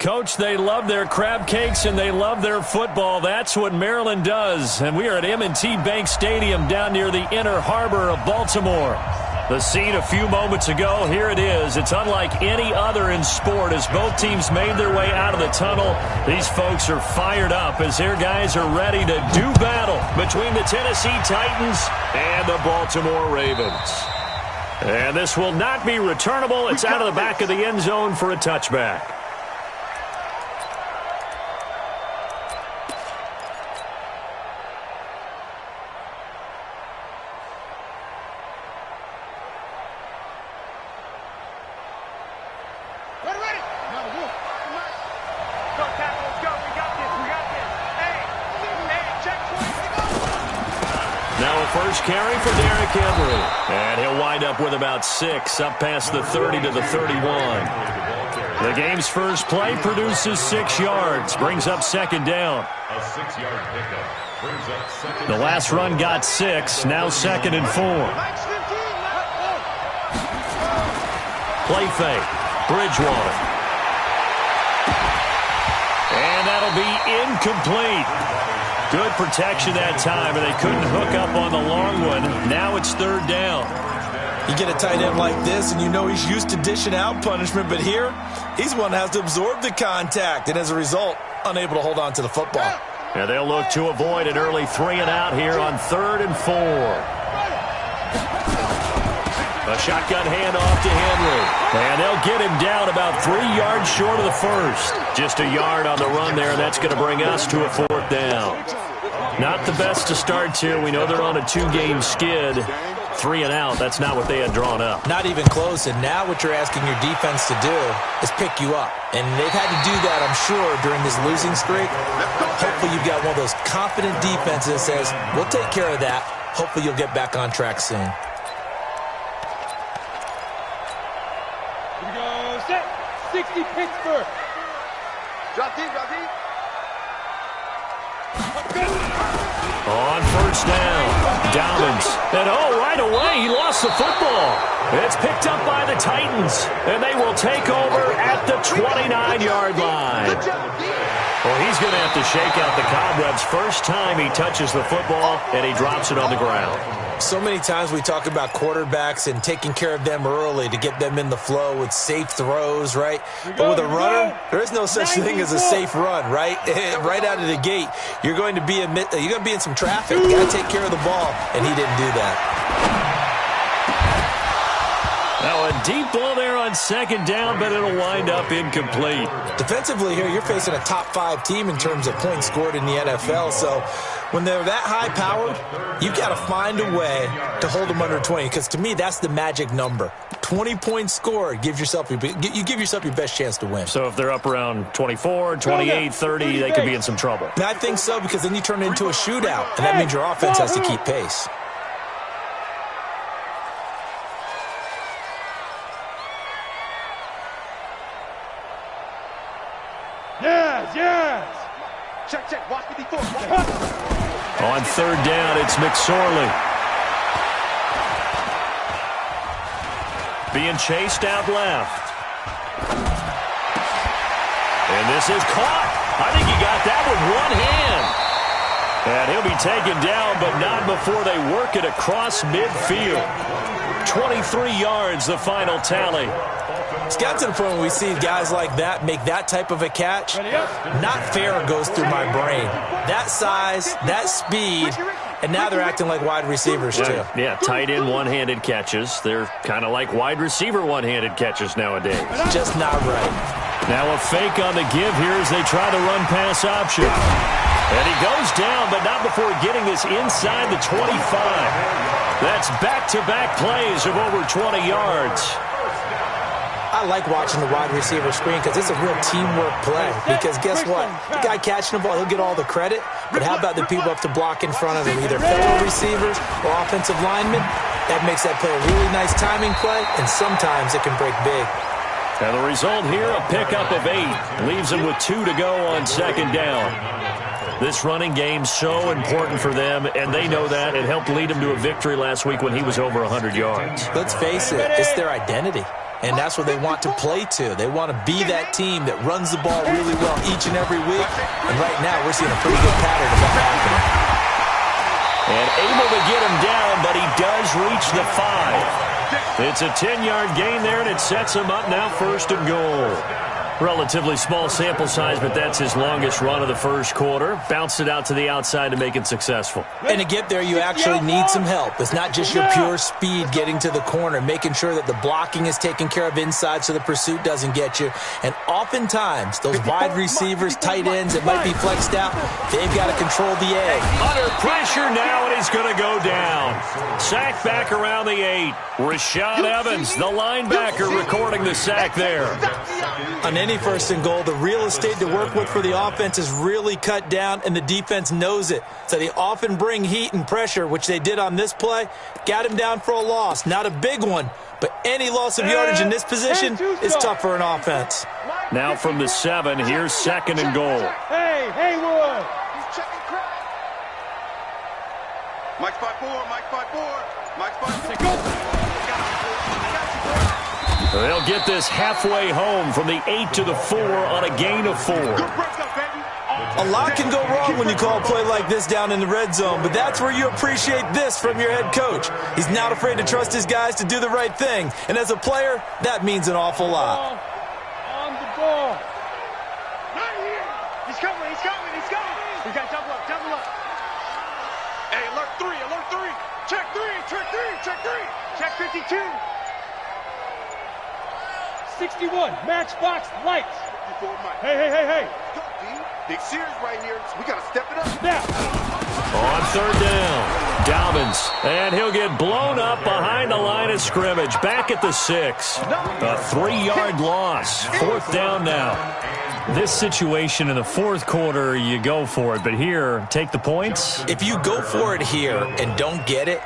Coach, they love their crab cakes and they love their football. That's what Maryland does. And we are at M&T Bank Stadium down near the Inner Harbor of Baltimore. The scene a few moments ago, here it is. It's unlike any other in sport as both teams made their way out of the tunnel. These folks are fired up as their guys are ready to do battle between the Tennessee Titans and the Baltimore Ravens. And this will not be returnable. It's out of the back of the end zone for a touchback. First carry for Derrick Henry. And he'll wind up with about 6, up past the 30 to the 31. The game's first play produces 6 yards, brings up second down. A 6-yard pickup brings up second. The last run got 6, now second and 4. Play fake, Bridgewater. And that'll be incomplete. Good protection that time, and they couldn't hook up on the long one. Now it's third down. You get a tight end like this, and you know he's used to dishing out punishment, but here, he's one that has to absorb the contact, and as a result, unable to hold on to the football. Yeah, they'll look to avoid an early 3-and-out here on 3rd and 4. A shotgun handoff to Henry. And they'll get him down about 3 yards short of the first. Just a yard on the run there, and that's going to bring us to a 4th down. Not the best to start to. We know they're on a 2-game skid. 3-and-out, that's not what they had drawn up. Not even close, and now what you're asking your defense to do is pick you up. And they've had to do that, I'm sure, during this losing streak. Hopefully you've got one of those confident defenses that says, we'll take care of that. Hopefully you'll get back on track soon. Here we go, set, 60 Pittsburgh. Drop deep, drop deep. On first down, Dobbins. And right away, he lost the football. It's picked up by the Titans, and they will take over at the 29-yard line. Well, he's going to have to shake out the cobwebs first time he touches the football, and he drops it on the ground. So many times we talk about quarterbacks and taking care of them early to get them in the flow with safe throws, right? But with a runner, there is no such thing as a safe run, right? Right out of the gate, you're going to be in some traffic. You got to take care of the ball, and he didn't do that. Now a deep ball there on second down, but it'll wind up incomplete. Defensively here, you're facing a top 5 team in terms of points scored in the NFL, so when they're that high-powered, you got to find a way to hold them under 20, because to me, that's the magic number. 20 points scored, you give yourself your best chance to win. So if they're up around 24, 28, 30, they could be in some trouble. And I think so, because then you turn it into a shootout, and that means your offense has to keep pace. Yes! Check, watch me before. On third down, it's McSorley. Being chased out left. And this is caught. I think he got that with one hand. And he'll be taken down, but not before they work it across midfield. 23 yards, the final tally. It's got to the point where we see guys like that make that type of a catch. Not fair goes through my brain. That size, that speed, and now they're acting like wide receivers too. Yeah, tight end one-handed catches. They're kind of like wide receiver one-handed catches nowadays. Just not right. Now a fake on the give here as they try the run-pass option. And he goes down, but not before getting this inside the 25. That's back-to-back plays of over 20 yards. I like watching the wide receiver screen because it's a real teamwork play. Because guess what? The guy catching the ball, he'll get all the credit. But how about the people up to block in front of him, either fellow receivers or offensive linemen? That makes that play a really nice timing play, and sometimes it can break big. And the result here, a pickup of 8. Leaves them with 2 to go on second down. This running game so important for them, and they know that. It helped lead them to a victory last week when he was over 100 yards. Let's face it, it's their identity. And that's what they want to play to. They want to be that team that runs the ball really well each and every week. And right now, we're seeing a pretty good pattern of that happening. And able to get him down, but he does reach the 5. It's a 10-yard gain there, and it sets him up now 1st and goal. Relatively small sample size, but that's his longest run of the first quarter. Bounced it out to the outside to make it successful. And to get there, you actually need some help. It's not just your pure speed getting to the corner, making sure that the blocking is taken care of inside so the pursuit doesn't get you. And oftentimes, those wide receivers, tight ends that might be flexed out, they've got to control the edge. Under pressure now, and he's going to go down. Sack back around the 8. Rashad Evans, the linebacker, recording the sack there. On any 1st and goal, the real estate to work with for the offense is really cut down, and the defense knows it. So they often bring heat and pressure, which they did on this play. Got him down for a loss. Not a big one, but any loss of yardage in this position is tough for an offense. Now from the 7, here's 2nd and goal. Hey, Haywood. He's checking crowd. Mike's 5-4, Mike's 5-4, Mike's 5-4. Go. They'll get this halfway home from the 8 to the 4 on a gain of 4. A lot can go wrong when you call a play like this down in the red zone, but that's where you appreciate this from your head coach. He's not afraid to trust his guys to do the right thing, and as a player, that means an awful lot. On the ball. Not here. He's coming. We got double up. Hey, alert 3. Check 3. Check 52. 61, matchbox lights. 54, Mike. Hey. Go, D. Big series right here, so we got to step it up. Now. On 3rd down, Dobbins, and he'll get blown up behind the line of scrimmage. Back at the 6. A 3-yard loss. 4th down now. This situation in the 4th quarter, you go for it. But here, take the points. If you go for it here and don't get it,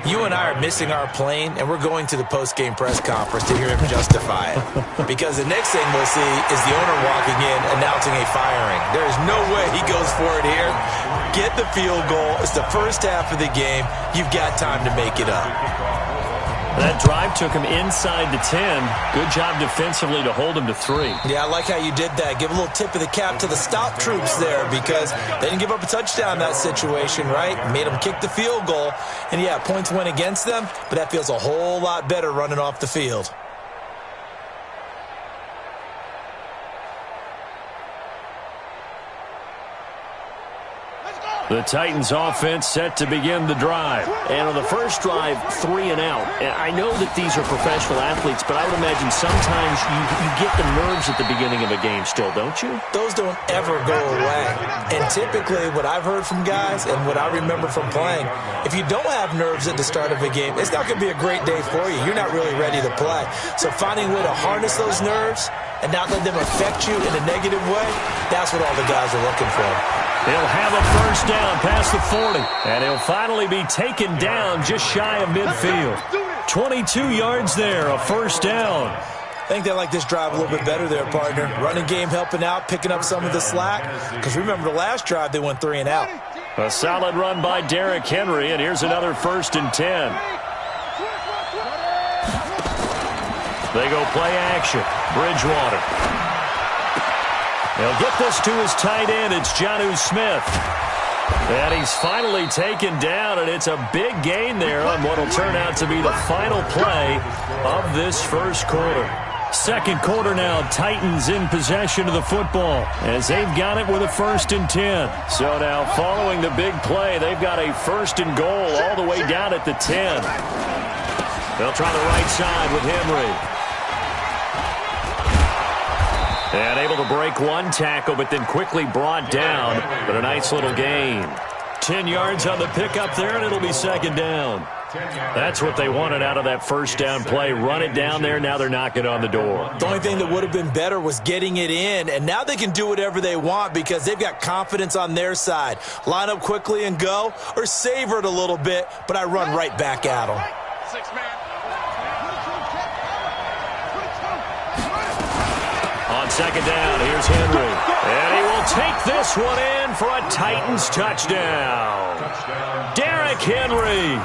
you and I are missing our plane, and we're going to the post-game press conference to hear him justify it. Because the next thing we'll see is the owner walking in announcing a firing. There is no way he goes for it here. Get the field goal. It's the first half of the game. You've got time to make it up. That drive took him inside the 10. Good job defensively to hold him to 3. Yeah, I like how you did that. Give a little tip of the cap to the stop troops there because they didn't give up a touchdown in that situation, right? Made them kick the field goal. And, yeah, points went against them, but that feels a whole lot better running off the field. The Titans offense set to begin the drive. And on the first drive, 3 and out. And I know that these are professional athletes, but I would imagine sometimes you get the nerves at the beginning of a game still, don't you? Those don't ever go away. And typically what I've heard from guys and what I remember from playing, if you don't have nerves at the start of a game, it's not going to be a great day for you. You're not really ready to play. So finding a way to harness those nerves and not let them affect you in a negative way, that's what all the guys are looking for. He'll have a first down past the 40, and he'll finally be taken down just shy of midfield. 22 yards there, a first down. I think they like this drive a little bit better there, partner. Running game helping out, picking up some of the slack. Because remember the last drive, they went 3 and out. A solid run by Derrick Henry, and here's another 1st and 10. They go play action. Bridgewater. He'll get this to his tight end. It's Jonnu Smith. And he's finally taken down, and it's a big gain there on what will turn out to be the final play of this first quarter. 2nd quarter now, Titans in possession of the football as they've got it with a 1st and 10. So now following the big play, they've got a 1st and goal all the way down at the 10. They'll try the right side with Henry. And able to break one tackle, but then quickly brought down. But a nice little gain. 10 yards on the pickup there, and it'll be 2nd down. That's what they wanted out of that first down play. Run it down there. Now they're knocking on the door. The only thing that would have been better was getting it in. And now they can do whatever they want because they've got confidence on their side. Line up quickly and go, or savor it a little bit, but I run right back at them. 6-man. On 2nd down, here's Henry. And he will take this one in for a Titans touchdown. Derrick Henry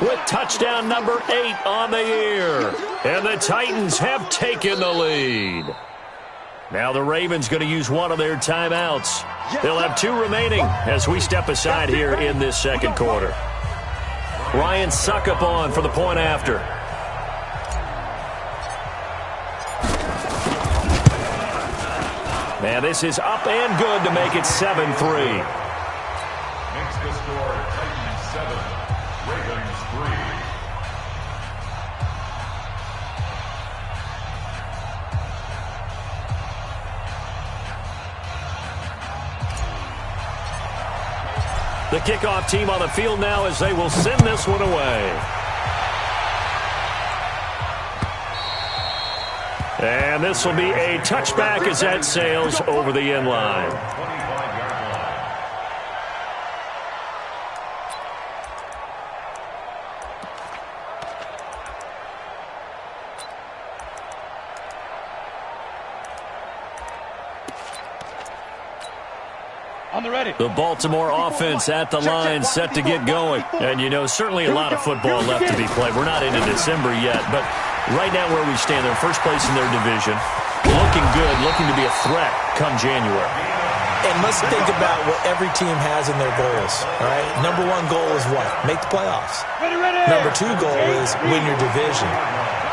with touchdown number 8 on the year. And the Titans have taken the lead. Now the Ravens going to use one of their timeouts. They'll have 2 remaining as we step aside here in this second quarter. Ryan Suckup on for the point after. Now this is up and good to make it 7-3. Makes the score Titans 7, Ravens 3. The kickoff team on the field now as they will send this one away. And this will be a touchback as that sails over the end line. 25-yard line. On the ready. The Baltimore offense at the line set to get going. And, you know, certainly a lot of football left to be played. We're not into December yet, but right now where we stand, they're first place in their division. Looking good, looking to be a threat come January. And let's think about what every team has in their goals, all right? Number 1 goal is what? Make the playoffs. Number 2 goal is win your division.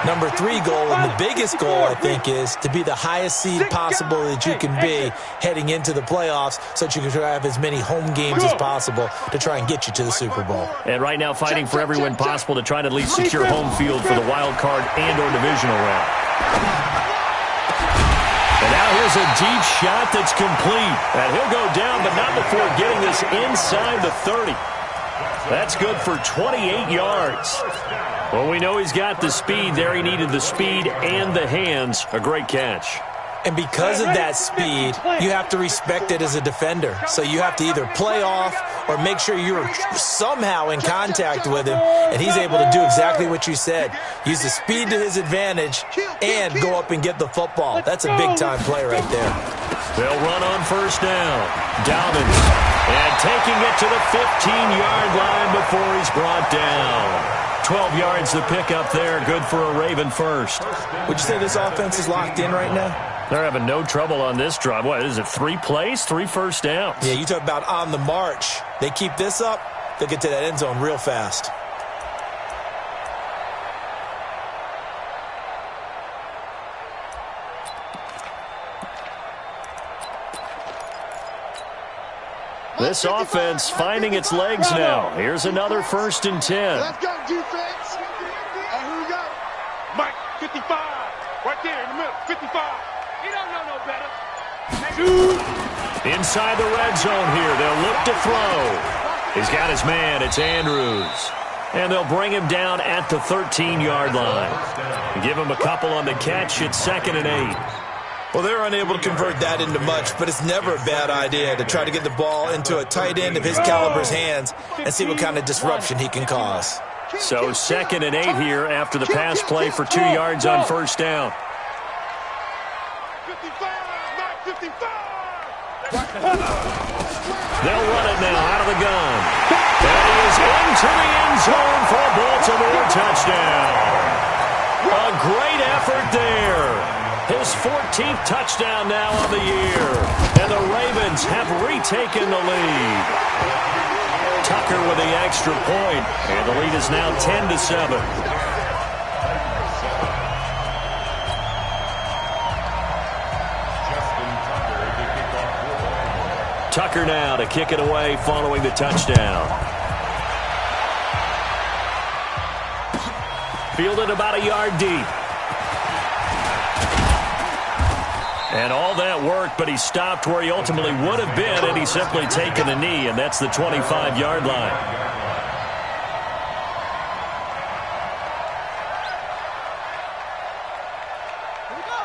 Number 3 goal, and the biggest goal, I think, is to be the highest seed possible that you can be heading into the playoffs so that you can try to have as many home games as possible to try and get you to the Super Bowl. And right now fighting for every win possible to try to at least secure home field for the wild card and or divisional round. And now here's a deep shot that's complete. And he'll go down, but not before getting this inside the 30. That's good for 28 yards. Well, we know he's got the speed there. He needed the speed and the hands. A great catch. And because of that speed, you have to respect it as a defender. So you have to either play off or make sure you're somehow in contact with him, and he's able to do exactly what you said. Use the speed to his advantage and go up and get the football. That's a big-time play right there. They'll run on first down. Dobbins, and taking it to the 15-yard line before he's brought down. 12 yards to pick up there. Good for a Raven first. Would you say this offense is locked in right now? They're having no trouble on this drive. What is it, 3 plays, 3 first downs? Yeah, you talk about on the march. They keep this up, they'll get to that end zone real fast. This offense finding its legs now. Here's another 1st and 10. Let's go, defense. And here we go. Mike, 55. Right there in the middle, 55. He don't know no better. Inside the red zone here. They'll look to throw. He's got his man. It's Andrews. And they'll bring him down at the 13-yard line. Give him a couple on the catch. It's 2nd and 8. Well, they're unable to convert that into much, but it's never a bad idea to try to get the ball into a tight end of his caliber's hands and see what kind of disruption he can cause. So 2nd and 8 here after the pass play for 2 yards on first down. 55, not 55. They'll run it now out of the gun. And he is into the end zone for a Baltimore touchdown. A great effort there. His 14th touchdown now on the year. And the Ravens have retaken the lead. Tucker with the extra point. And the lead is now 10-7. Tucker now to kick it away following the touchdown. Fielded about a yard deep. And all that worked, but he stopped where he ultimately would have been, and he's simply taken a knee, and that's the 25-yard line.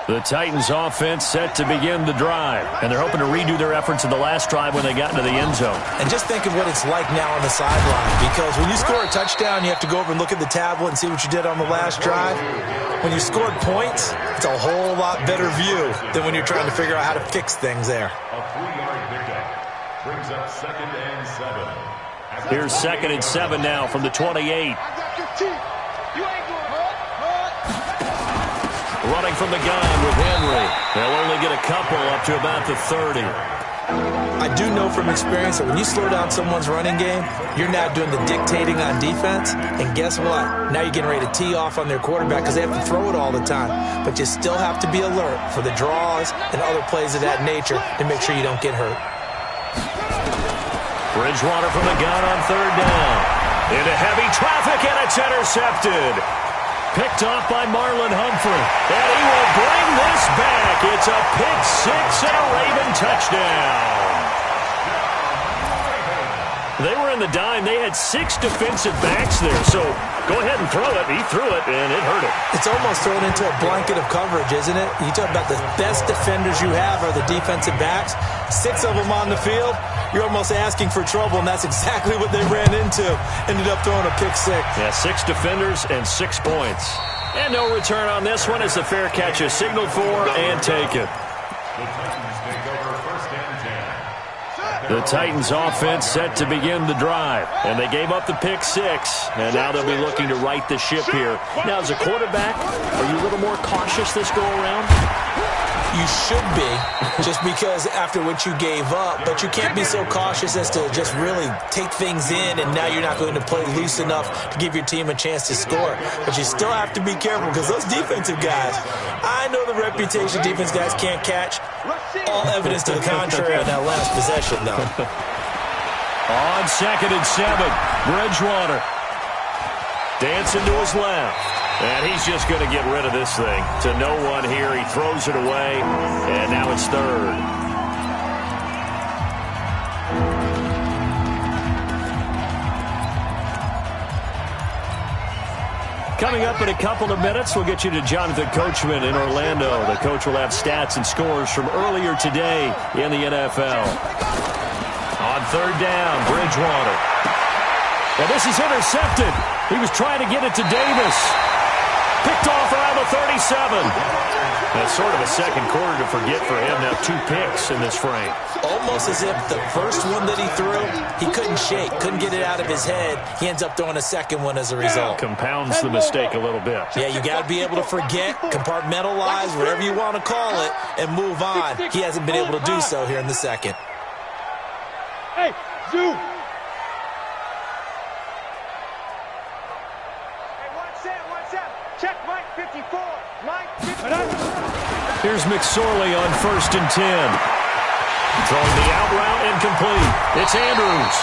The Titans offense set to begin the drive, and they're hoping to redo their efforts in the last drive when they got into the end zone. And just think of what it's like now on the sideline, because when you score a touchdown, you have to go over and look at the tablet and see what you did on the last drive. When you scored points, it's a whole lot better view than when you're trying to figure out how to fix things there. A 3-yard pickup brings up 2nd and 7. Here's 2nd and 7 now from the 28. You ain't going Running from the gun with Henry. They'll only get a couple up to about the 30. I do know from experience that when you slow down someone's running game, you're not doing the dictating on defense. And guess what? Now you're getting ready to tee off on their quarterback because they have to throw it all the time. But you still have to be alert for the draws and other plays of that nature to make sure you don't get hurt. Bridgewater from the gun on third down. Into heavy traffic, and it's intercepted. Picked off by Marlon Humphrey. And he will bring this back. It's a pick six and a Raven touchdown. They were in the dime. They had 6 defensive backs there. So go ahead and throw it. He threw it, and it hurt him. It's almost thrown into a blanket of coverage, isn't it? You talk about the best defenders you have are the defensive backs. 6 of them on the field. You're almost asking for trouble, and that's exactly what they ran into. Ended up throwing a pick six. Yeah, 6 defenders and 6 points. And no return on this one as the fair catch is signaled for and taken. The Titans offense set to begin the drive. And they gave up the pick six. And now they'll be looking to right the ship here. Now, as a quarterback, are you a little more cautious this go around? You should be, just because after what you gave up, but you can't be so cautious as to just really take things in, and now you're not going to play loose enough to give your team a chance to score. But you still have to be careful because those defensive guys, I know the reputation defense guys can't catch. All evidence to the contrary on that last possession, though. On 2nd and 7, Bridgewater dancing to his left. And he's just going to get rid of this thing. To no one here. He throws it away. And now it's 3rd. Coming up in a couple of minutes, we'll get you to Jonathan Coachman in Orlando. The coach will have stats and scores from earlier today in the NFL. On 3rd down, Bridgewater. Well, this is intercepted. He was trying to get it to Davis. Picked off around the 37. That's sort of a second quarter to forget for him. Now 2 picks in this frame. Almost as if the first one that he threw, he couldn't shake, couldn't get it out of his head. He ends up throwing a second one as a result. Compounds the mistake a little bit. Yeah, you got to be able to forget, compartmentalize, whatever you want to call it, and move on. He hasn't been able to do so here in the second. Hey, Zoo. Check Mike 54. Mike 54. Here's McSorley on 1st and 10. Throwing the out route incomplete. It's Andrews.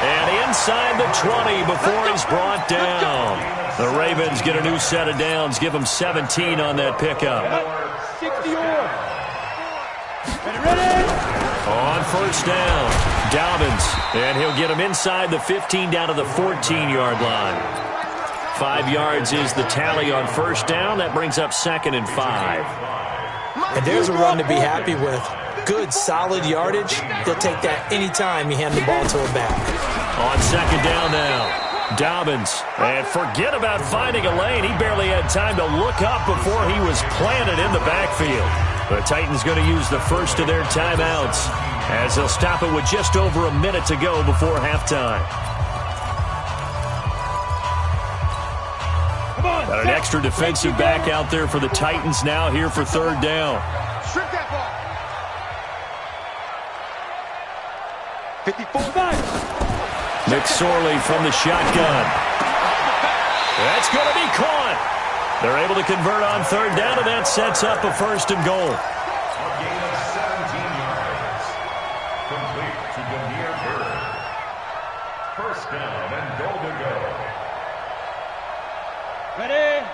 And inside the 20 before he's brought down. The Ravens get a new set of downs. Give them 17 on that pickup. 60 on. Ready? On 1st down, Dobbins. And he'll get him inside the 15 down to the 14-yard line. 5 yards is the tally on 1st down. That brings up 2nd and 5. And there's a run to be happy with. Good, solid yardage. He'll take that anytime you hand the ball to him back. On 2nd down now, Dobbins. And forget about finding a lane. He barely had time to look up before he was planted in the backfield. The Titans going to use the first of their timeouts as they'll stop it with just over a minute to go before halftime. Got an extra defensive back out there for the Titans now here for 3rd down. Strip that ball. 54. McSorley from the shotgun. That's going to be caught. They're able to convert on 3rd down, and that sets up a 1st and goal. A gain of 17 yards. Complete to the near Bird. 1st down and goal to go. Ready?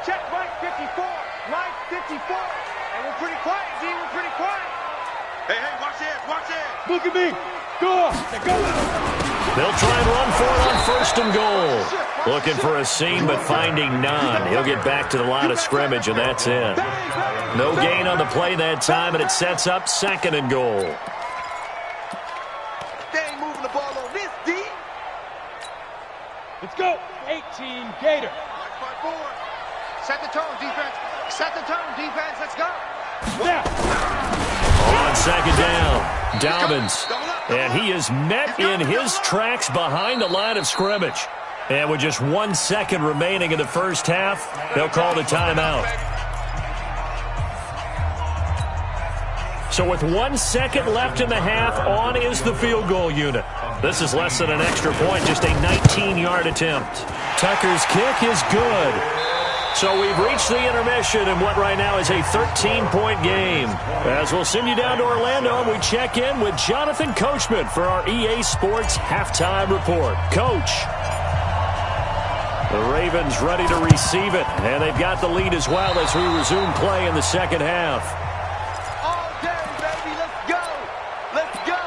Check Mike 54. Mike 54. And we're pretty quiet, D. We're pretty quiet. Hey, watch this, watch this. Look at me. Go. Go. They'll try and run for it on 1st and goal. Looking for a seam, but finding none. He'll get back to the line of scrimmage, and that's it. No gain on the play that time, and it sets up 2nd and goal. They ain't moving the ball on this, D. Let's go. 18 Gator. Watch my board. Set the tone, defense. Set the tone, defense. Let's go. Yeah. On 2nd down, Dobbins. And he is met in his tracks behind the line of scrimmage. And with just 1 second remaining in the first half, they'll call the timeout. So with 1 second left in the half, on is the field goal unit. This is less than an extra point, just a 19-yard attempt. Tucker's kick is good. So we've reached the intermission in what right now is a 13-point game. As we'll send you down to Orlando, and we check in with Jonathan Coachman for our EA Sports Halftime Report. Coach. The Ravens ready to receive it, and they've got the lead as well as we resume play in the second half. All day, baby. Let's go. Let's go.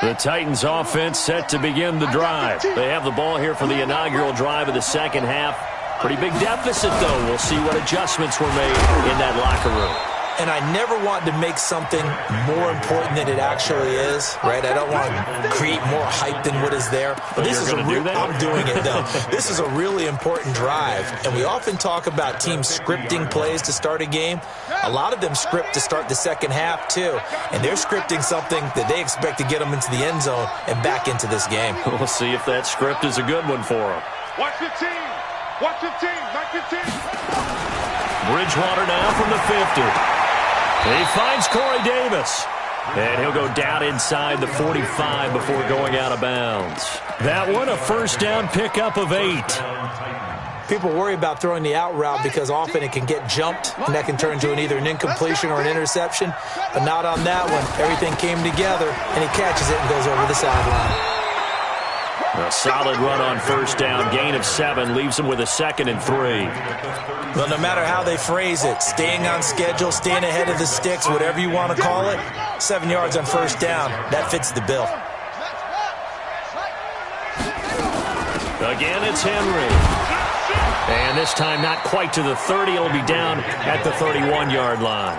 The Titans offense set to begin the drive. They have the ball here for the inaugural drive of the second half. Pretty big deficit, though. We'll see what adjustments were made in that locker room. And I never want to make something more important than it actually is, right? I don't want to create more hype than what is there. But this is I'm doing it, though. This is a really important drive. And we often talk about teams scripting plays to start a game. A lot of them script to start the second half, too. And they're scripting something that they expect to get them into the end zone and back into this game. We'll see if that script is a good one for them. Watch 15. Watch 15. Back 15. Bridgewater now from the 50. He finds Corey Davis. And he'll go down inside the 45 before going out of bounds. That one, a first down pickup of 8. People worry about throwing the out route because often it can get jumped, and that can turn into either an incompletion or an interception. But not on that one. Everything came together, and he catches it and goes over the sideline. A solid run on first down. Gain of 7 leaves him with a 2nd and 3. Well, no matter how they phrase it, staying on schedule, staying ahead of the sticks, whatever you want to call it, 7 yards on first down, that fits the bill. Again, it's Henry. And this time not quite to the 30. It'll be down at the 31-yard line.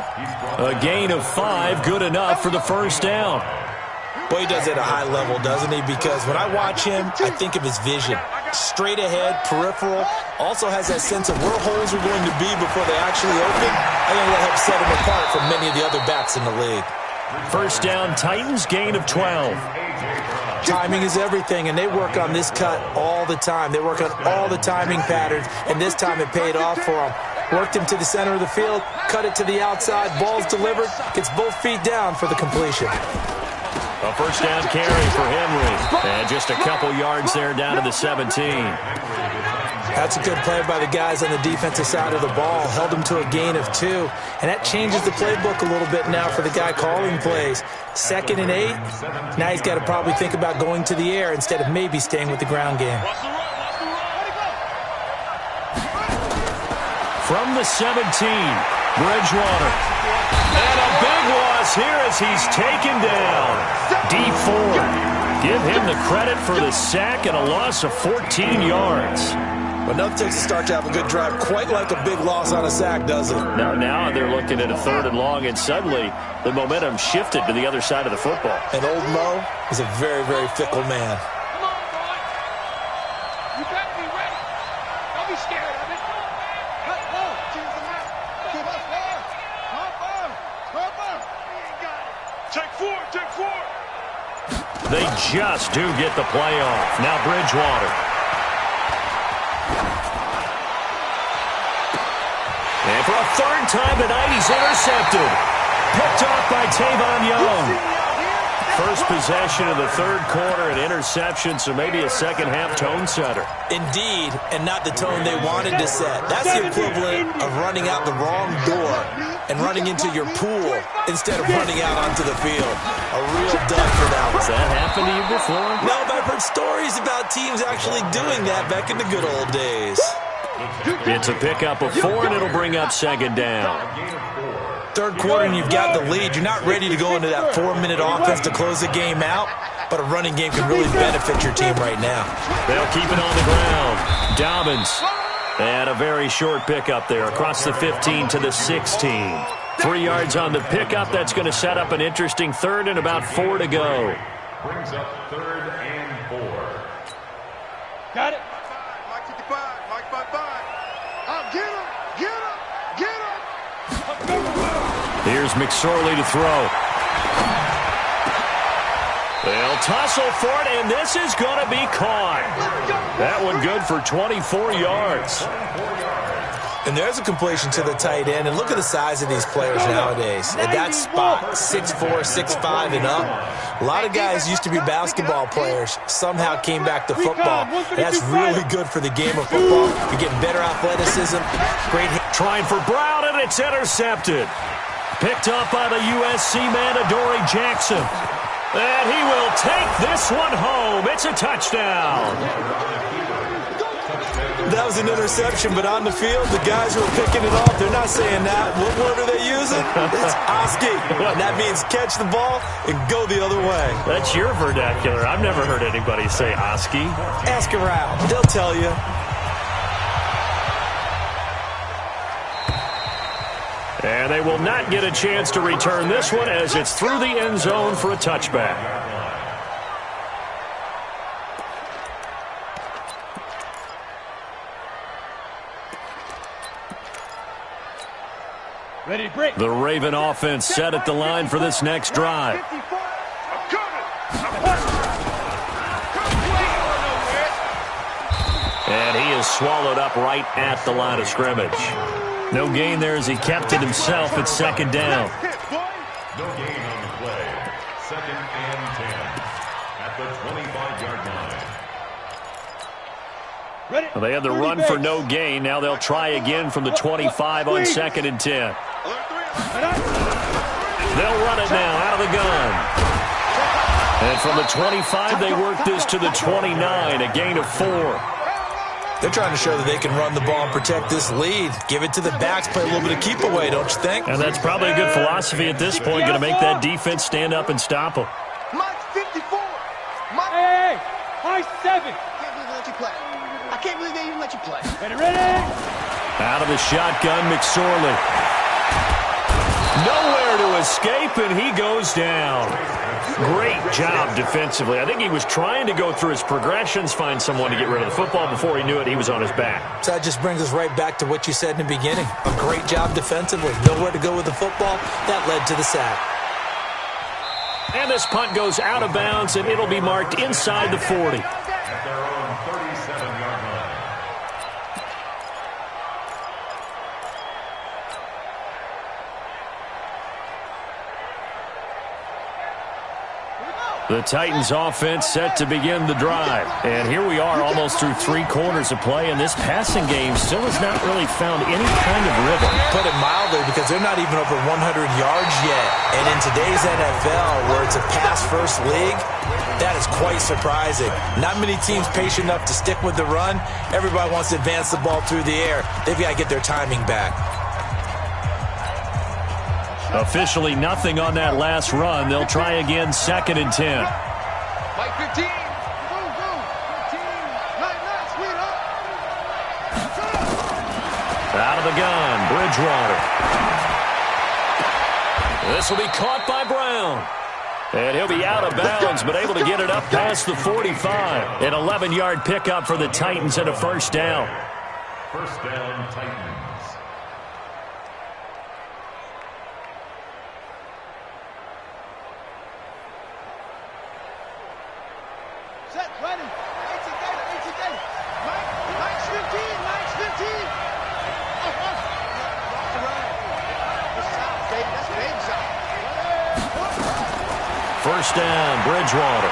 A gain of 5, good enough for the first down. Boy, he does it at a high level, doesn't he? Because when I watch him, I think of his vision. Straight ahead, peripheral, also has that sense of where holes are going to be before they actually open. I think that helps set him apart from many of the other backs in the league. First down, Titans, gain of 12. Timing is everything, and they work on this cut all the time. They work on all the timing patterns, and this time it paid off for them. Worked him to the center of the field, cut it to the outside, ball's delivered, gets both feet down for the completion. A first down carry for Henry. And just a couple yards there down to the 17. That's a good play by the guys on the defensive side of the ball. Held him to a gain of 2. And that changes the playbook a little bit now for the guy calling plays. 2nd and 8. Now he's got to probably think about going to the air instead of maybe staying with the ground game. From the 17, Bridgewater. And a big loss here as he's taken down. D4. Give him the credit for the sack and a loss of 14 yards. But enough takes a start to have a good drive, quite like a big loss on a sack, does it? Now they're looking at a 3rd and long, and suddenly the momentum shifted to the other side of the football. And old Mo is a very, very fickle man. Come on, boy. You better be ready. Don't be scared of it. Cut low. Choose the mouth. Keep us far. Take 4. Take 4. They just do get the play off. Now Bridgewater. And for a 3rd time tonight, he's intercepted. Picked off by Tavon Young. First possession of the 3rd quarter, an interception, so maybe a second-half tone setter. Indeed, and not the tone they wanted to set. That's the equivalent of running out the wrong door and running into your pool instead of running out onto the field. A real dud for that one. Has that happened to you before? No, but I've heard stories about teams actually doing that back in the good old days. It's a pickup of 4, and it'll bring up 2nd down. 3rd quarter, and you've got the lead. You're not ready to go into that 4-minute offense to close the game out, but a running game can really benefit your team right now. They'll keep it on the ground. Dobbins. And a very short pickup there across the 15 to the 16. 3 yards on the pickup. That's going to set up an interesting 3rd and about 4 to go. Brings up 3rd and 4. Got it. Mike 55. Mike 55. Get him. Get him. Get him. Here's McSorley to throw. They'll tussle for it, and this is going to be caught. That one good for 24 yards. And there's a completion to the tight end. And look at the size of these players nowadays. At that spot, 6'4", 6'5", and up. A lot of guys used to be basketball players, somehow came back to football. And that's really good for the game of football. You're getting better athleticism. Great hit. Trying for Brown, and it's intercepted. Picked up by the USC man, Adoree Jackson. And he will take this one home. It's a touchdown. That was an interception, but on the field, the guys who are picking it off, they're not saying that. What word are they using? It's Oski. And that means catch the ball and go the other way. That's your vernacular. I've never heard anybody say Oski. Ask around. They'll tell you. And they will not get a chance to return this one as it's through the end zone for a touchback. Ready to break. The Raven offense set at the line for this next drive. And he is swallowed up right at the line of scrimmage. No gain there as he kept it himself at second down. No gain on the play. 2nd and 10 at the 25-yard line. They had the run for no gain. Now they'll try again from the 25 on 2nd and 10. They'll run it now out of the gun. And from the 25, they work this to the 29, a gain of 4. They're trying to show that they can run the ball and protect this lead. Give it to the backs, play a little bit of keep away, don't you think? And that's probably a good philosophy at this point, going to make that defense stand up and stop them. Mike 54. Mike. Hey, high 7. I can't believe they even let you play. Ready? Out of the shotgun, McSorley. Nowhere to escape, and he goes down. Great job defensively. I think he was trying to go through his progressions, find someone to get rid of the football. Before he knew it, he was on his back. So that just brings us right back to what you said in the beginning. A great job defensively. Nowhere to go with the football. That led to the sack. And this punt goes out of bounds, and it'll be marked inside the 40. At their own 37-yard line. The Titans offense set to begin the drive. And here we are almost through 3 quarters of play, and this passing game still has not really found any kind of rhythm. Put it mildly, because they're not even over 100 yards yet. And in today's NFL, where it's a pass-first league, that is quite surprising. Not many teams patient enough to stick with the run. Everybody wants to advance the ball through the air. They've got to get their timing back. Officially nothing on that last run. They'll try again 2nd and 10. Mike 15. Go. 15. Nice, sweet up. Out of the gun, Bridgewater. This will be caught by Brown. And he'll be out of bounds, but able to get it up past the 45. An 11-yard pickup for the Titans and a first down. First down, Titans. Set, ready. 18 Mike's 15. That's baby side. First down, Bridgewater.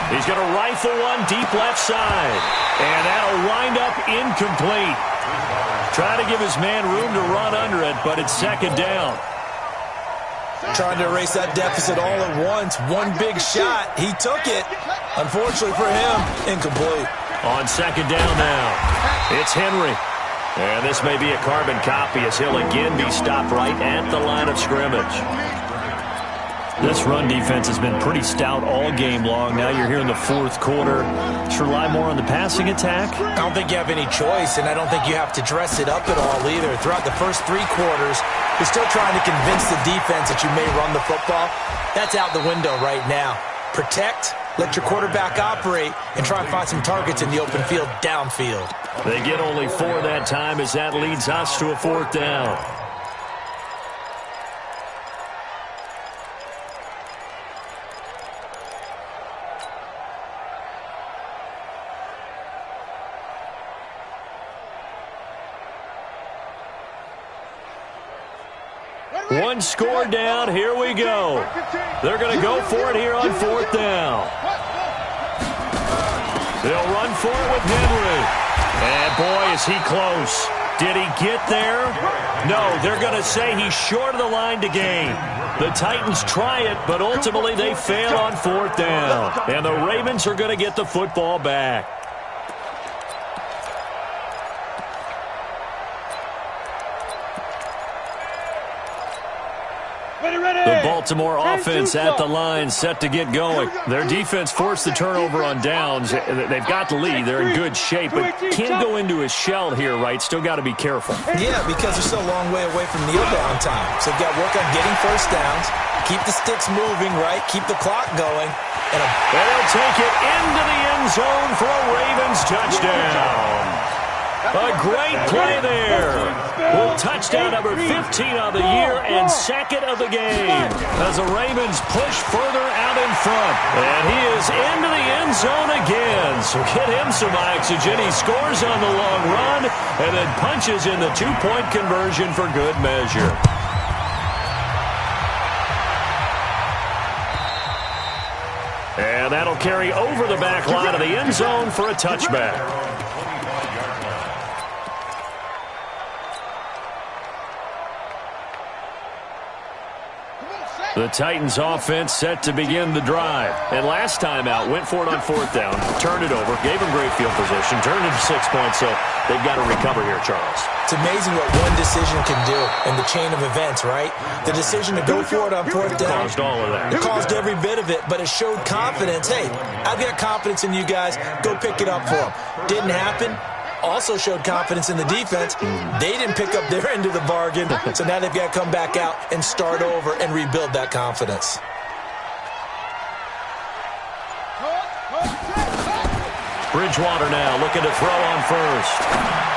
He's going to rifle one deep left side. And that'll wind up incomplete. Trying to give his man room to run under it, but it's 2nd down. Trying to erase that deficit all at once. One big shot. He took it. Unfortunately for him, incomplete. On 2nd down now, it's Henry. And this may be a carbon copy as he'll again be stopped right at the line of scrimmage. This run defense has been pretty stout all game long. Now you're here in the 4th quarter. Just rely more on the passing attack? I don't think you have any choice, and I don't think you have to dress it up at all either. Throughout the first 3 quarters, you're still trying to convince the defense that you may run the football. That's out the window right now. Protect, let your quarterback operate, and try and find some targets in the open field downfield. They get only 4 that time as that leads us to a 4th down. One score down. Here we go. They're going to go for it here on 4th down. They'll run for it with Henry. And, boy, is he close. Did he get there? No, they're going to say he's short of the line to gain. The Titans try it, but ultimately they fail on 4th down. And the Ravens are going to get the football back. The Baltimore offense at the line, set to get going. Their defense forced the turnover on downs. They've got the lead. They're in good shape, but can't go into a shell here, right? Still got to be careful. Yeah, because they're still a long way away from kneel down time. So they've got to work on getting first downs, keep the sticks moving, right? Keep the clock going. And they'll take it into the end zone for a Ravens touchdown. A great play there. Well, touchdown number 15 of the year and second of the game as the Ravens push further out in front. And he is into the end zone again. So get him some oxygen. He scores on the long run and then punches in the two-point conversion for good measure. And that'll carry over the back line of the end zone for a touchback. The Titans offense set to begin the drive. And last time out, went for it on 4th down, turned it over, gave them great field position, turned it to 6 points, so they've got to recover here, Charles. It's amazing what one decision can do in the chain of events, right? The decision to go for it on 4th down. Caused all of that. It caused every bit of it, but it showed confidence. Hey, I've got confidence in you guys. Go pick it up for them. Didn't happen. Also showed confidence in the defense. They didn't pick up their end of the bargain, so now they've got to come back out and start over and rebuild that confidence. Bridgewater now looking to throw on first.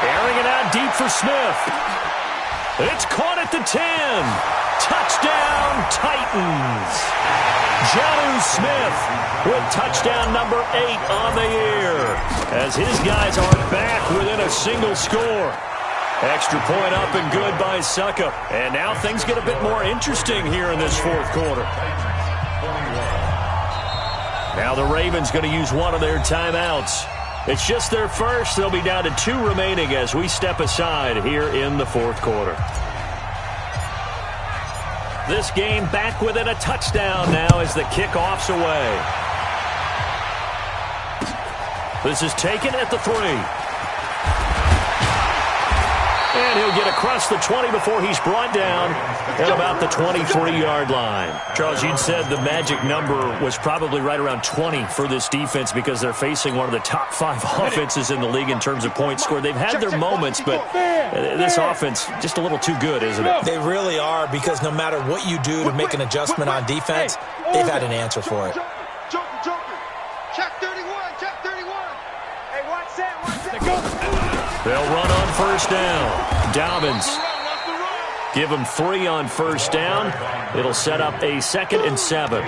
Airing it out deep for Smith. It's caught at the 10. Touchdown, Titans. Jonnu Smith with touchdown number 8 on the year as his guys are back within a single score. Extra point up and good by Suckup. And now things get a bit more interesting here in this 4th quarter. Now the Ravens going to use one of their timeouts. It's just their first. They'll be down to 2 remaining as we step aside here in the 4th quarter. This game back within a touchdown now as the kickoff's away. This is taken at the 3. And he'll get across the 20 before he's brought down at about the 23-yard line. Charles, you'd said the magic number was probably right around 20 for this defense because they're facing one of the top 5 offenses in the league in terms of points scored. They've had their moments, but this offense just a little too good, isn't it? They really are, because no matter what you do to make an adjustment on defense, they've had an answer for it. Check 31, check 31. Hey, watch that, They'll run on first down. Dobbins. Give them 3 on first down. It'll set up a 2nd and 7.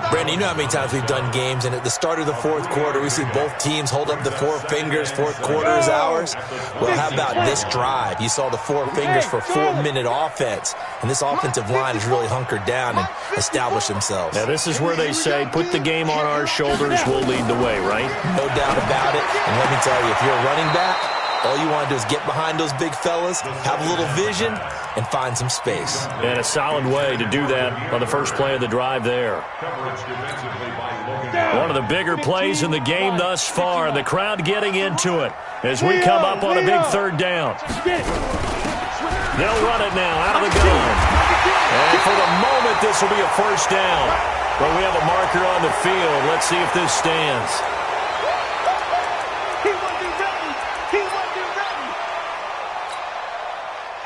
Brandon, you know how many times we've done games, and at the start of the 4th quarter, we see both teams hold up the 4 fingers. 4th quarter is ours. Well, how about this drive? You saw the 4 fingers for 4-minute offense, and this offensive line has really hunkered down and established themselves. Now, this is where they say, put the game on our shoulders, we'll lead the way, right? No doubt about it. And let me tell you, if you're a running back, all you want to do is get behind those big fellas, have a little vision, and find some space. And a solid way to do that on the first play of the drive there. One of the bigger plays in the game thus far, and the crowd getting into it as we come up on a big 3rd down. They'll run it now out of the gun. And for the moment, this will be a first down. But we have a marker on the field. Let's see if this stands.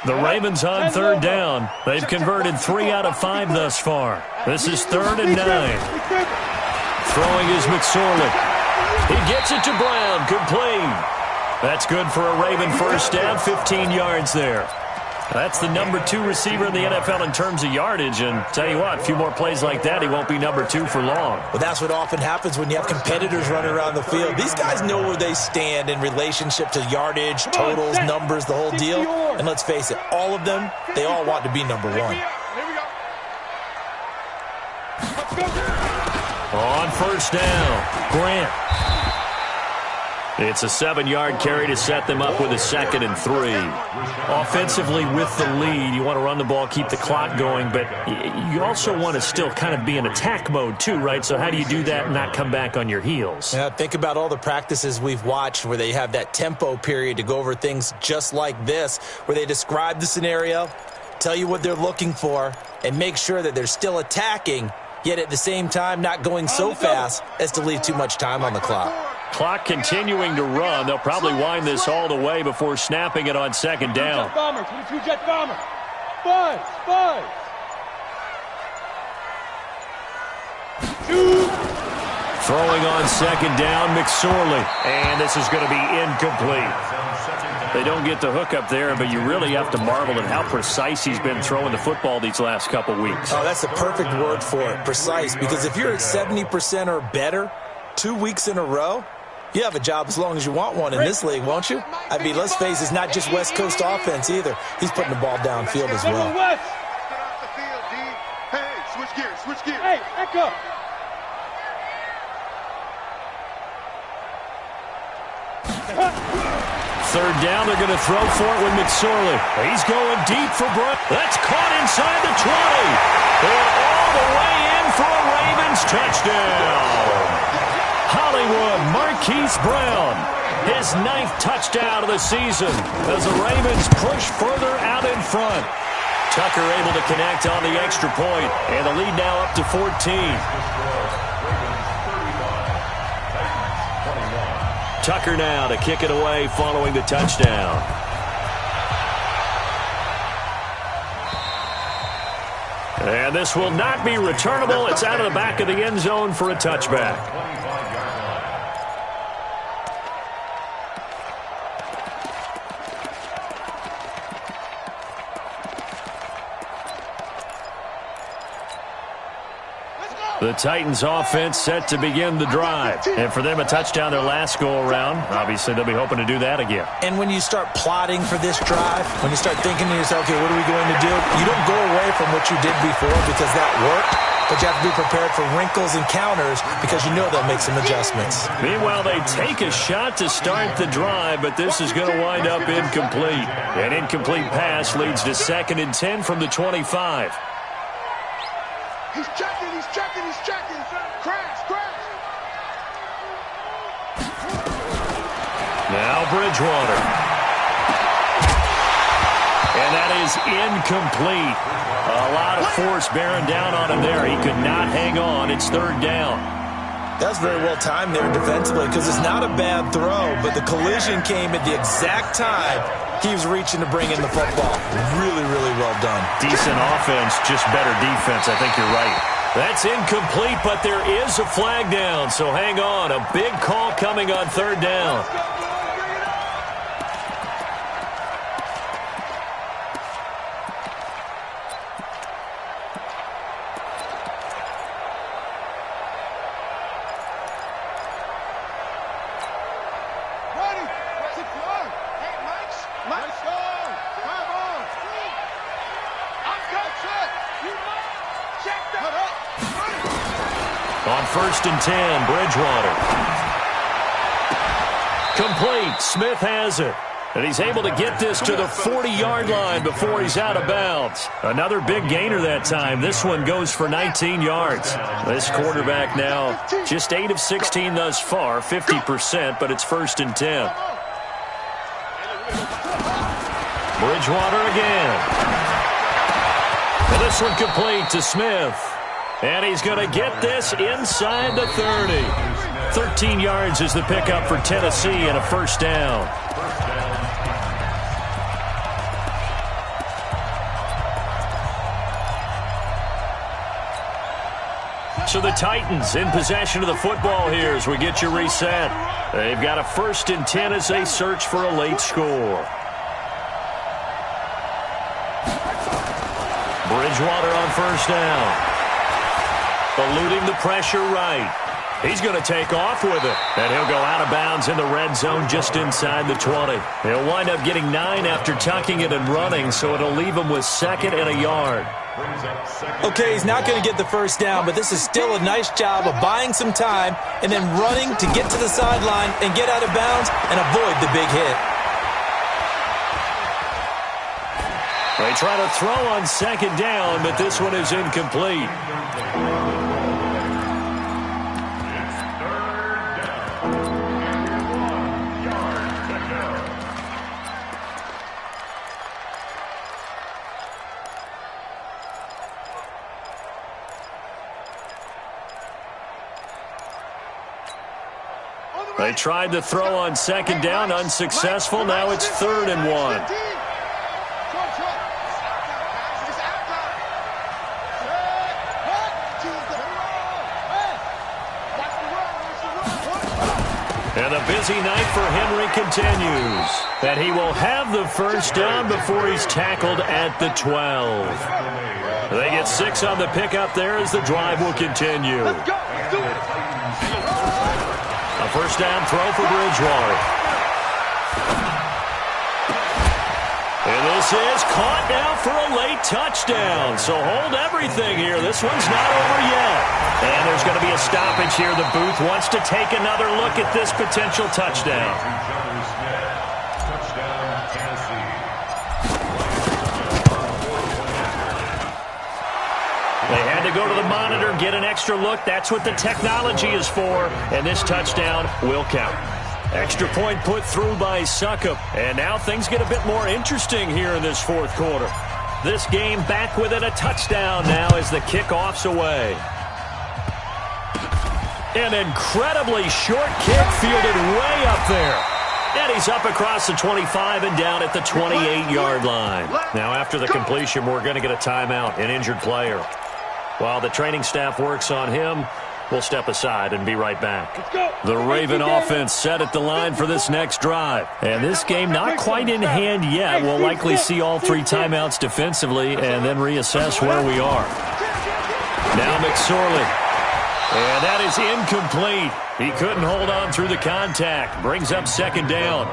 The Ravens on 3rd down. They've converted 3 out of 5 thus far. This is 3rd and 9. Throwing is McSorley. He gets it to Brown. Complete. That's good for a Raven first down. 15 yards there. That's the number 2 receiver in the NFL in terms of yardage. And tell you what, a few more plays like that, he won't be number 2 for long. Well, that's what often happens when you have competitors running around the field. These guys know where they stand in relationship to yardage, totals, numbers, the whole deal. And let's face it, all of them, they all want to be number 1. On first down, Grant. It's a 7-yard carry to set them up with a 2nd and 3. Offensively, with the lead, you want to run the ball, keep the clock going, but you also want to still kind of be in attack mode too, right? So how do you do that and not come back on your heels? Yeah, think about all the practices we've watched where they have that tempo period to go over things just like this, where they describe the scenario, tell you what they're looking for, and make sure that they're still attacking, yet at the same time not going so fast as to leave too much time on the clock. Clock continuing to run. They'll probably wind this all the way before snapping it on 2nd down. Jet bomber, 22 jet bomber. Five. Throwing on 2nd down, McSorley. And this is going to be incomplete. They don't get the hook up there, but you really have to marvel at how precise he's been throwing the football these last couple weeks. Oh, that's the perfect word for it, precise. Because if you're at 70% or better 2 weeks in a row, you have a job as long as you want one in this league, won't you? I mean, let's face it, it's not just West Coast offense either. He's putting the ball downfield as well. West. Get off the field, D. Hey, switch gears. Hey, echo. Third down, they're going to throw for it with McSorley. He's going deep for Brook. That's caught inside the 20. And all the way in for a Ravens touchdown. Hollywood Marquise Brown, his 9th touchdown of the season as the Ravens push further out in front. Tucker able to connect on the extra point, and the lead now up to 14. Tucker now to kick it away following the touchdown. And this will not be returnable. It's out of the back of the end zone for a touchback. The Titans offense set to begin the drive. And for them, a touchdown their last go-around. Obviously, they'll be hoping to do that again. And when you start plotting for this drive, when you start thinking to yourself, okay, what are we going to do? You don't go away from what you did before because that worked, but you have to be prepared for wrinkles and counters because you know they'll make some adjustments. Meanwhile, they take a shot to start the drive, but this is going to wind up incomplete. An incomplete pass leads to 2nd and 10 from the 25. He's checking. Crash. Now Bridgewater. And that is incomplete. A lot of force bearing down on him there. He could not hang on. It's 3rd down. That's very well timed there defensively because it's not a bad throw, but the collision came at the exact time he was reaching to bring in the football. Really, really well done. Decent offense, just better defense. I think you're right. That's incomplete, but there is a flag down, so hang on. A big call coming on 3rd down. On 1st and 10, Bridgewater. Complete. Smith has it. And he's able to get this to the 40-yard line before he's out of bounds. Another big gainer that time. This one goes for 19 yards. This quarterback now just 8 of 16 thus far, 50%, but it's 1st and 10. Bridgewater again. And this one complete to Smith. And he's going to get this inside the 30. 13 yards is the pickup for Tennessee and a 1st down. So the Titans in possession of the football here as we get you reset. They've got a 1st and 10 as they search for a late score. Bridgewater on 1st down. Eluding the pressure right. He's going to take off with it. And he'll go out of bounds in the red zone just inside the 20. He'll wind up getting 9 after tucking it and running, so it'll leave him with 2nd and a yard. Okay, he's not going to get the first down, but this is still a nice job of buying some time and then running to get to the sideline and get out of bounds and avoid the big hit. They try to throw on 2nd down, but this one is incomplete. They tried to throw on 2nd down, unsuccessful. Now it's 3rd and 1. And a busy night for Henry continues. And he will have the first down before he's tackled at the 12. They get 6 on the pickup there as the drive will continue. A first down throw for Bridgewater. And this is caught now for a late touchdown. So hold everything here. This one's not over yet. And there's going to be a stoppage here. The booth wants to take another look at this potential touchdown. They had to go to the monitor, get an extra look. That's what the technology is for. And this touchdown will count. Extra point put through by Succop. And now things get a bit more interesting here in this 4th quarter. This game back within a touchdown now as the kickoff's away. An incredibly short kick fielded way up there. And he's up across the 25 and down at the 28-yard line. Now after the completion, we're going to get a timeout, an injured player. While the training staff works on him, we'll step aside and be right back. The Raven offense set at the line for this next drive. And this game not quite in hand yet. We'll likely see all 3 timeouts defensively and then reassess where we are. Now McSorley. And that is incomplete. He couldn't hold on through the contact. Brings up 2nd down.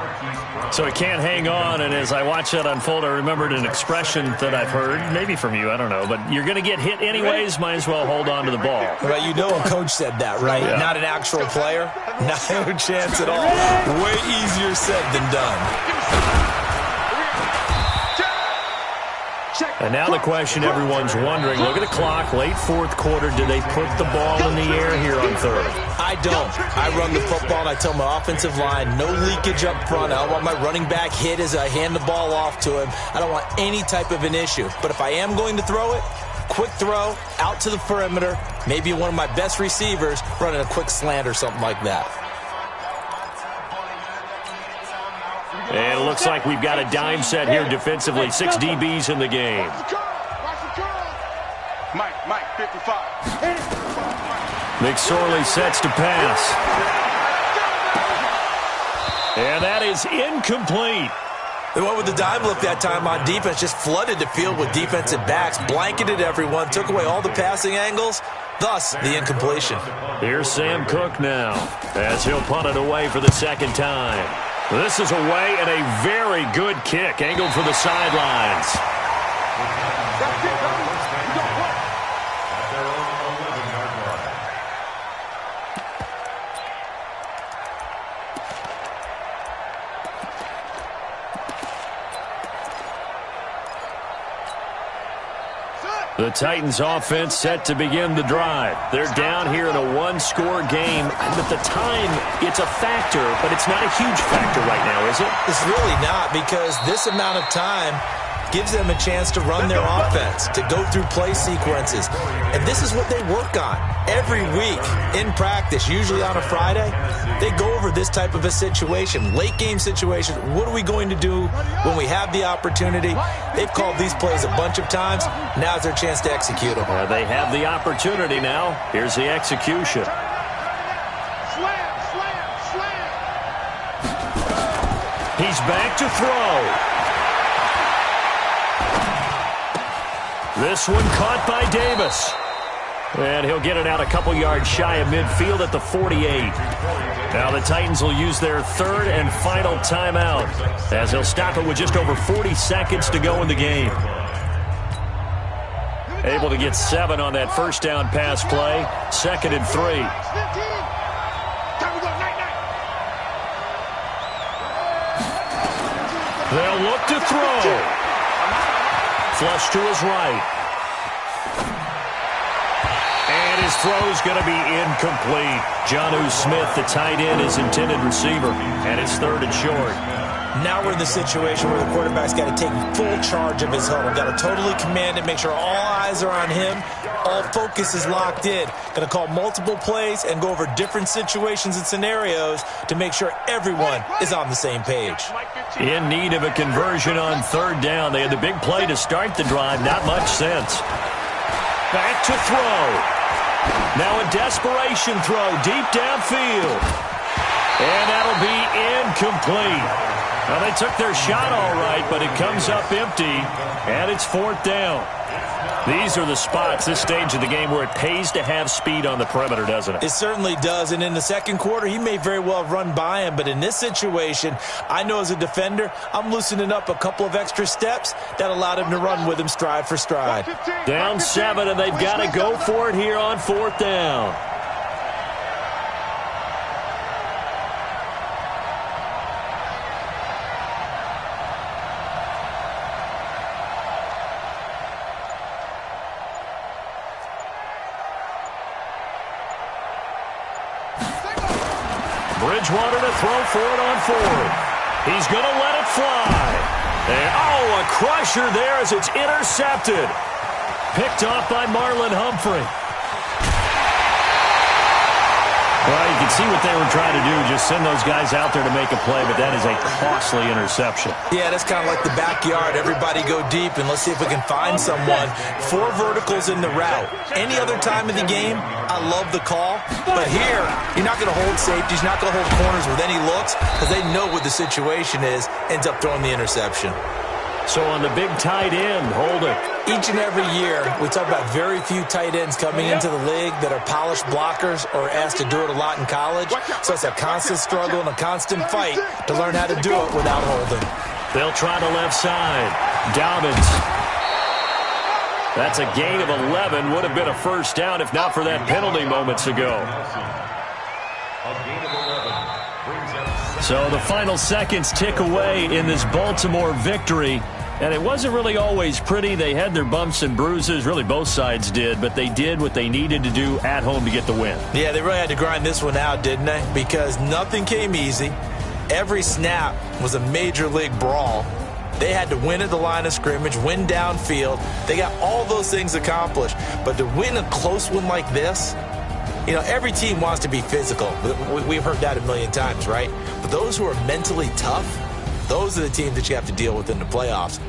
So he can't hang on. And as I watched that unfold, I remembered an expression that I've heard, maybe from you, I don't know. But you're going to get hit anyways, might as well hold on to the ball. Well, you know a coach said that, right? Yeah. Not an actual player. No chance at all. Way easier said than done. And now the question everyone's wondering, look at the clock, late 4th quarter, do they put the ball in the air here on 3rd? I don't. I run the football and I tell my offensive line, no leakage up front. I don't want my running back hit as I hand the ball off to him. I don't want any type of an issue. But if I am going to throw it, quick throw, out to the perimeter, maybe one of my best receivers running a quick slant or something like that. And it looks like we've got a dime set here defensively. 6 DBs in the game. Mike, 55. McSorley sets to pass. And that is incomplete. They went with the dime look that time on defense, just flooded the field with defensive backs, blanketed everyone, took away all the passing angles, thus the incompletion. Here's Sam Cook now as he'll punt it away for the 2nd time. This is away and a very good kick, angled for the sidelines. The Titans offense set to begin the drive. They're down here in a 1-score game. At the time, it's a factor, but it's not a huge factor right now, is it? It's really not, because this amount of time gives them a chance to run their offense, to go through play sequences. And this is what they work on every week in practice, usually on a Friday. They go over this type of a situation, late game situation. What are we going to do when we have the opportunity? They've called these plays a bunch of times. Now's their chance to execute them. They have the opportunity now. Here's the execution. Slam. He's back to throw. This one caught by Davis. And he'll get it out a couple yards shy of midfield at the 48. Now the Titans will use their third and final timeout as they'll stop it with just over 40 seconds to go in the game. Able to get 7 on that first down pass play. 2nd and 3. They'll look to throw. Flush to his right. And his throw's going to be incomplete. Jonnu Smith, the tight end, his intended receiver. And it's 3rd and short. Now we're in the situation where the quarterback's got to take full charge of his huddle. Got to totally command it, make sure all eyes are on him. All focus is locked in. Going to call multiple plays and go over different situations and scenarios to make sure everyone is on the same page. In need of a conversion on 3rd down. They had the big play to start the drive. Not much sense. Back to throw. Now a desperation throw deep downfield. And that'll be incomplete. Well, they took their shot all right, but it comes up empty, and it's 4th down. These are the spots, this stage of the game, where it pays to have speed on the perimeter, doesn't it? It certainly does, and in the second quarter, he may very well run by him, but in this situation, I know as a defender, I'm loosening up a couple of extra steps that allowed him to run with him stride for stride. Down 7, and they've got to go for it here on 4th down. Bridgewater to throw for it on 4th. He's going to let it fly. And, a crusher there as it's intercepted. Picked off by Marlon Humphrey. Well, you can see what they were trying to do, just send those guys out there to make a play, but that is a costly interception. Yeah, that's kind of like the backyard. Everybody go deep, and let's see if we can find someone. 4 verticals in the route. Any other time of the game, I love the call. But here, you're not going to hold safeties, you're not going to hold corners with any looks, because they know what the situation is, ends up throwing the interception. So on the big tight end, holding. Each and every year, we talk about very few tight ends coming into the league that are polished blockers or asked to do it a lot in college. So it's a constant struggle and a constant fight to learn how to do it without holding. They'll try the left side. Dobbins. That's a gain of 11. Would have been a first down if not for that penalty moments ago. So the final seconds tick away in this Baltimore victory. And it wasn't really always pretty. They had their bumps and bruises. Really, both sides did. But they did what they needed to do at home to get the win. Yeah, they really had to grind this one out, didn't they? Because nothing came easy. Every snap was a major league brawl. They had to win at the line of scrimmage, win downfield. They got all those things accomplished. But to win a close one like this, you know, every team wants to be physical. We've heard that a million times, right? But those who are mentally tough, those are the teams that you have to deal with in the playoffs.